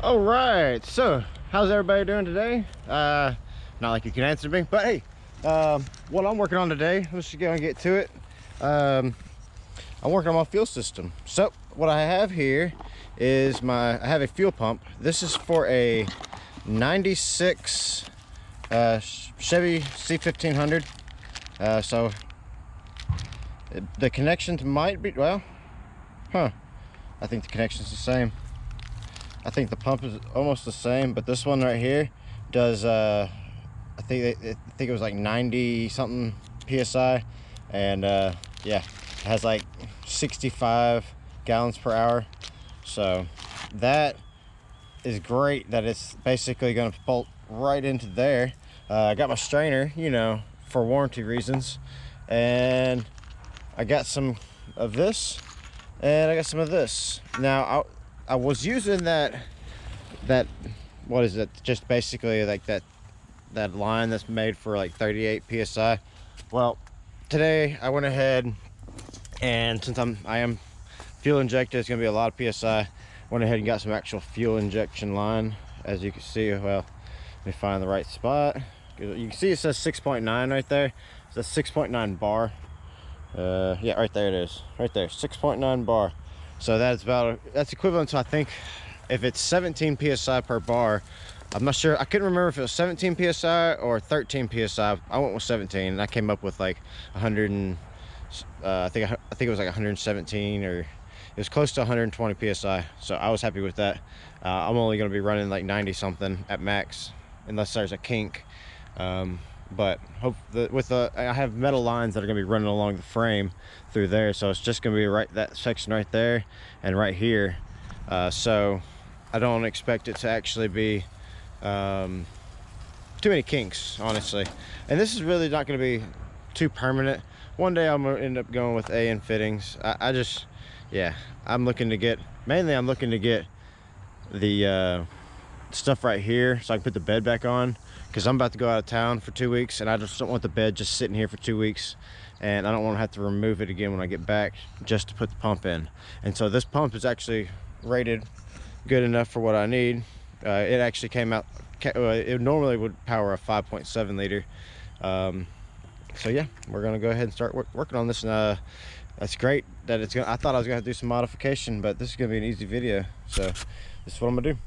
All right, so how's everybody doing today? Not like you can answer me, but hey, what I'm working on today, let's just go and get to it. I'm working on my fuel system. So what I have here is I have a fuel pump. This is for a 96 Chevy C1500. So the connections might be, well, I think the connection's the same. I think the pump is almost the same, but this one right here does I think it was like 90 something psi, and yeah, it has like 65 gallons per hour. So that is great that it's basically going to bolt right into there. I got my strainer, you know, for warranty reasons, and I got some of this and I got some of this. Now I was using that what is it, just basically like that line that's made for like 38 psi. Well, today I went ahead, and since I am fuel injected, it's gonna be a lot of psi, went ahead and got some actual fuel injection line. As you can see, well, let me find the right spot. You can see it says 6.9 right there. It's a 6.9 bar. Yeah, right there it is, right there, 6.9 bar. So that's equivalent to, I think, if it's 17 psi per bar. I'm not sure, I couldn't remember if it was 17 psi or 13 psi. I went with 17 and I came up with like 100 and I think it was like 117, or it was close to 120 psi. So I was happy with that. I'm only going to be running like 90 something at max unless there's a kink. But I have metal lines that are going to be running along the frame through there, so it's just going to be right that section right there and right here. So I don't expect it to actually be too many kinks, honestly. And this is really not going to be too permanent. One day I'm going to end up going with AN fittings. Yeah, I'm looking to get the stuff right here so I can put the bed back on, because I'm about to go out of town for 2 weeks and I just don't want the bed just sitting here for 2 weeks, and I don't want to have to remove it again when I get back just to put the pump in. And so this pump is actually rated good enough for what I need. It actually came out, it normally would power a 5.7 liter. So yeah, we're gonna go ahead and start working on this. And that's great that I thought I was gonna have to do some modification, but this is gonna be an easy video, so this is what I'm gonna do.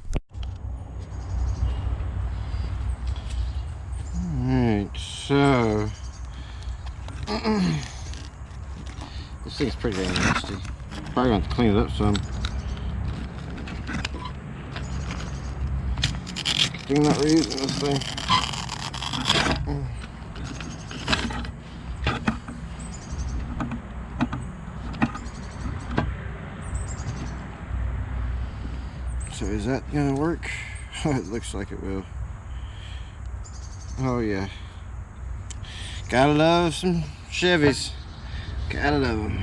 Alright, so this thing's pretty damn nasty. Probably gonna have to clean it up some. I'm not reusing this thing. So is that gonna work? It looks like it will. Oh yeah, gotta love some Chevys, gotta love them.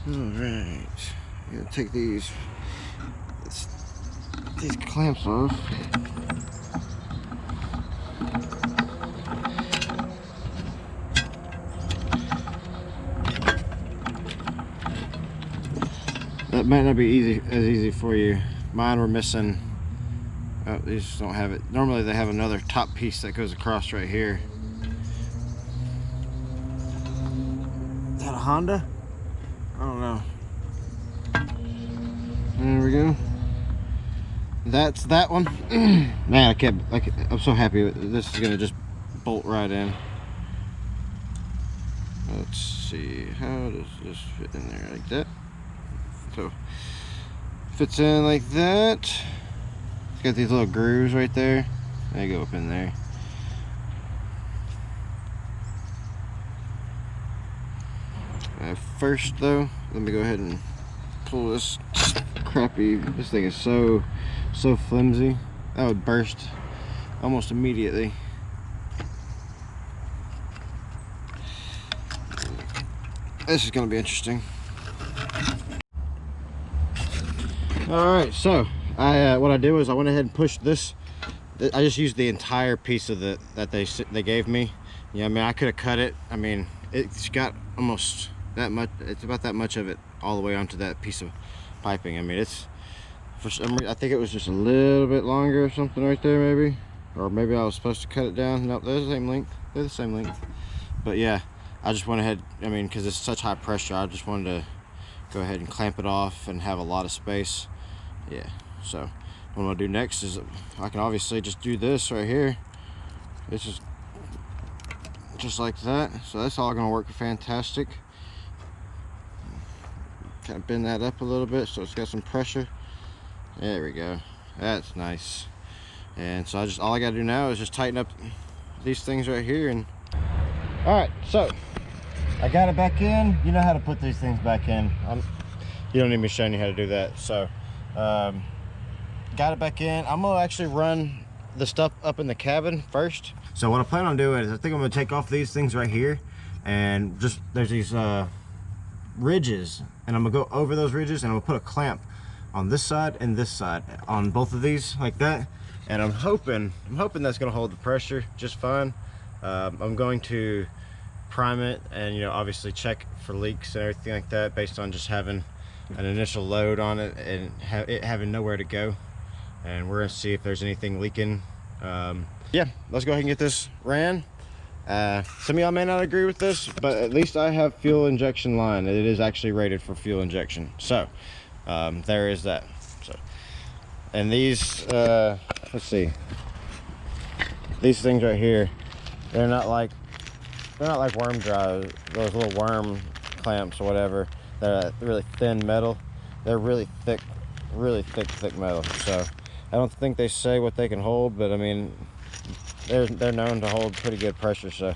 All right, I'm gonna take these clamps off. That might not be as easy for you. Mine were missing. Oh, these don't have it. Normally they have another top piece that goes across right here. Is that a Honda? I don't know. There we go. That's that one. Man, I'm so happy. This is gonna just bolt right in. Let's see, how does this fit in there? Like that. So fits in like that. It's got these little grooves right there. They go up in there. First though, let me go ahead and pull this crappy, this thing is so flimsy. That would burst almost immediately. This is going to be interesting. Alright, so what I did was I went ahead and pushed this. I just used the entire piece of that they gave me. Yeah, I mean, I could have cut it. I mean, it's got almost that much. It's about that much of it all the way onto that piece of piping. I mean, it's For some reason, I think it was just a little bit longer or something right there, maybe. Or maybe I was supposed to cut it down. Nope, they're the same length. They're the same length. But yeah, I just went ahead, I mean, because it's such high pressure, I just wanted to go ahead and clamp it off and have a lot of space. Yeah, so what I'm gonna do next is I can obviously just do this right here. This is just like that. So that's all gonna work fantastic. Kind of bend that up a little bit so it's got some pressure. There we go. That's nice. And so all I gotta do now is just tighten up these things right here. And all right, so I got it back in. You know how to put these things back in. You don't need me showing you how to do that. So got it back in. I'm gonna actually run the stuff up in the cabin first. So what I plan on doing is I think I'm gonna take off these things right here, and just there's these ridges, and I'm gonna go over those ridges, and I'm gonna put a clamp on this side and this side on both of these like that. And I'm hoping that's gonna hold the pressure just fine. I'm going to prime it and, you know, obviously check for leaks and everything like that based on just having an initial load on it and it having nowhere to go. And we're gonna see if there's anything leaking. Yeah, let's go ahead and get this ran. Some of y'all may not agree with this, but at least I have fuel injection line. It is actually rated for fuel injection. So there is that. So, and these let's see, these things right here, they're not like worm drive, those little worm clamps or whatever. They're really thin metal. They're really thick metal. So I don't think they say what they can hold, but I mean, they're known to hold pretty good pressure. So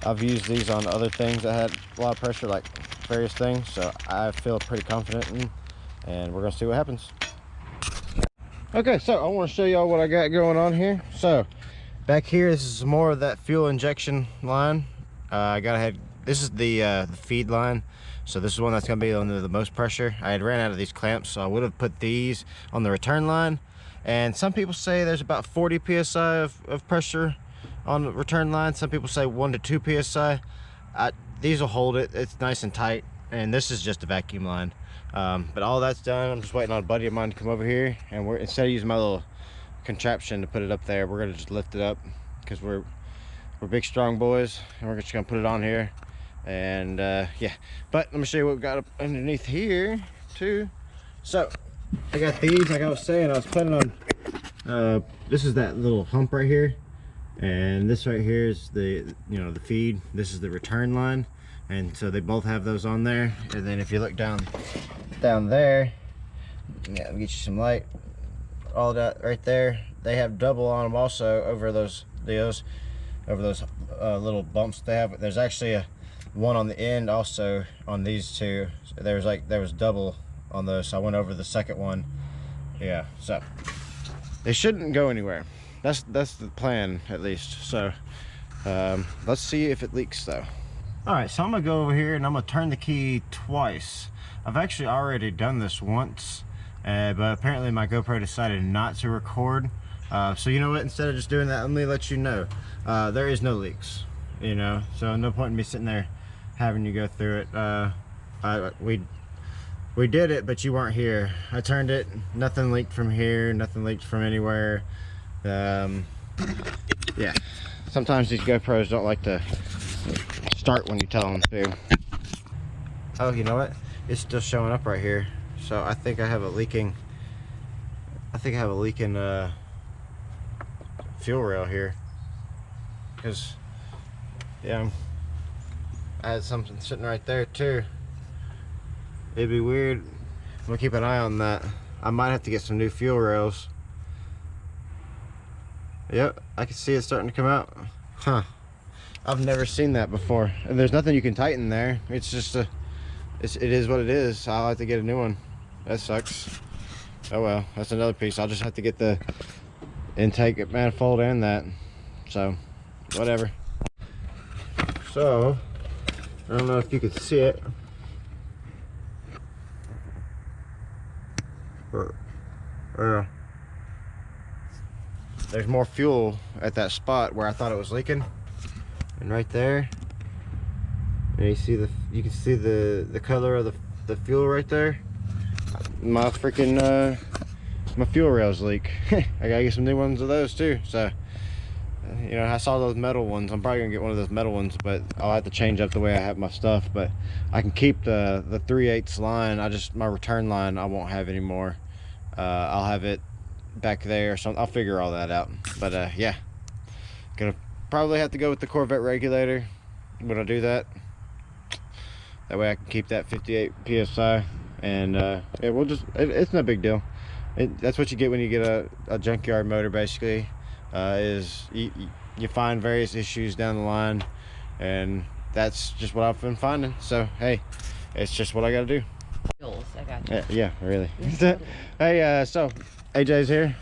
I've used these on other things that had a lot of pressure, like various things. So I feel pretty confident in, and we're gonna see what happens. Okay, so I want to show y'all what I got going on here. So back here, this is more of that fuel injection line. I got ahead. This is the feed line. So this is one that's gonna be under the most pressure. I had ran out of these clamps, so I would have put these on the return line. And some people say there's about 40 psi of pressure on the return line. Some people say 1 to 2 psi. These will hold it. It's nice and tight. And this is just a vacuum line. But all that's done. I'm just waiting on a buddy of mine to come over here, and instead of using my little contraption to put it up there, we're gonna just lift it up because we're big strong boys, and we're just gonna put it on here. And yeah, but let me show you what we've got up underneath here too. So I got these, like I was saying, I was planning on this is that little hump right here, and this right here is the, you know, the feed. This is the return line, and so they both have those on there. And then if you look down there, yeah, I'll get you some light. All that right there, they have double on them also over those deals, over those little bumps they have. There's actually a one on the end also on these two. So there was double on those, so I went over the second one. Yeah, so they shouldn't go anywhere. That's the plan, at least. So let's see if it leaks though. All right, so I'm gonna go over here and I'm gonna turn the key twice. I've actually already done this once, but apparently my GoPro decided not to record. So you know what, instead of just doing that, let me let you know there is no leaks, you know, so no point in me sitting there having you go through it. We did it, but you weren't here. I turned it, nothing leaked from here, nothing leaked from anywhere. Yeah, sometimes these GoPros don't like to start when you tell them to. Oh, you know what, it's still showing up right here. So I think I have a leaking fuel rail here, because yeah, I had something sitting right there too. It'd be weird. I'm gonna keep an eye on that. I might have to get some new fuel rails. Yep, I can see it starting to come out. Huh, I've never seen that before. And there's nothing you can tighten there. It's just it is what it is. I'll have to get a new one. That sucks. Oh well, that's another piece. I'll just have to get the intake manifold and that. So whatever. So I don't know if you can see it, but there's more fuel at that spot where I thought it was leaking, and right there, and you can see the color of the fuel right there. My freaking my fuel rails leak. I gotta get some new ones of those too. So you know, I saw those metal ones. I'm probably gonna get one of those metal ones, but I'll have to change up the way I have my stuff. But I can keep the 3/8 line. My return line I won't have anymore. I'll have it back there, so I'll figure all that out. But yeah, gonna probably have to go with the Corvette regulator when I do that. That way I can keep that 58 psi, and it's no big deal. That's what you get when you get a junkyard motor, basically. Is you find various issues down the line, and that's just what I've been finding. So hey, it's just what I gotta do. I got you. Yeah, really. Hey, so AJ's here.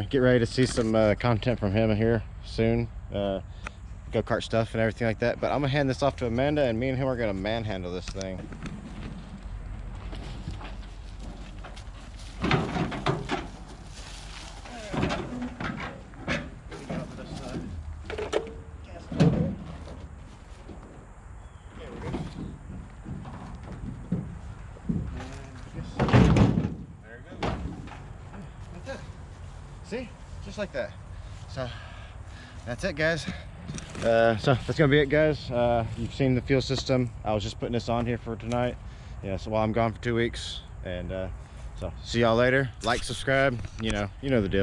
Get ready to see some content from him here soon. Go-kart stuff and everything like that. But I'm gonna hand this off to Amanda, and me and him are gonna manhandle this thing. See, just like that. So that's it, guys. So that's gonna be it, guys. You've seen the fuel system. I was just putting this on here for tonight. Yeah, so while I'm gone for 2 weeks, and so see y'all later. Like, subscribe, you know the deal.